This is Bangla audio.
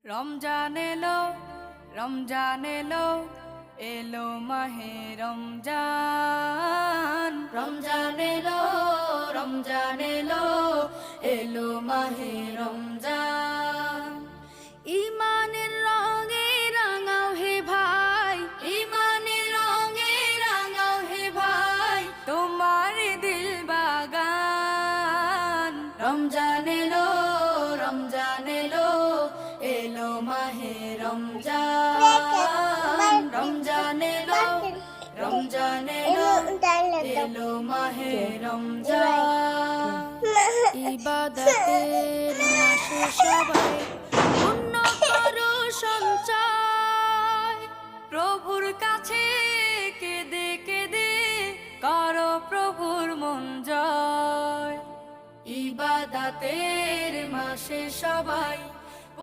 রমজান এলো, রমজান এলো, এলো মাহে রমজান। রমজান এলো, রমজান এলো, এলো মাহে রমজান। ইমানের রঙে রাঙাও হে ভাই, ইমানের রঙে রাঙাও হে ভাই, তোমার দিল বাগান। রমজান এলো, রমজান এলো, এলো মাহে রমজান। রমজান এলো, রমজান এলো, এলো মাহে রমজান। ইবাদতের মাসে সবাই পুণ্য করো সঞ্চয়, প্রভুর কাছে কেঁদে কেঁদে করো প্রভুর মন জয়। ইবাদতের মাসে সবাই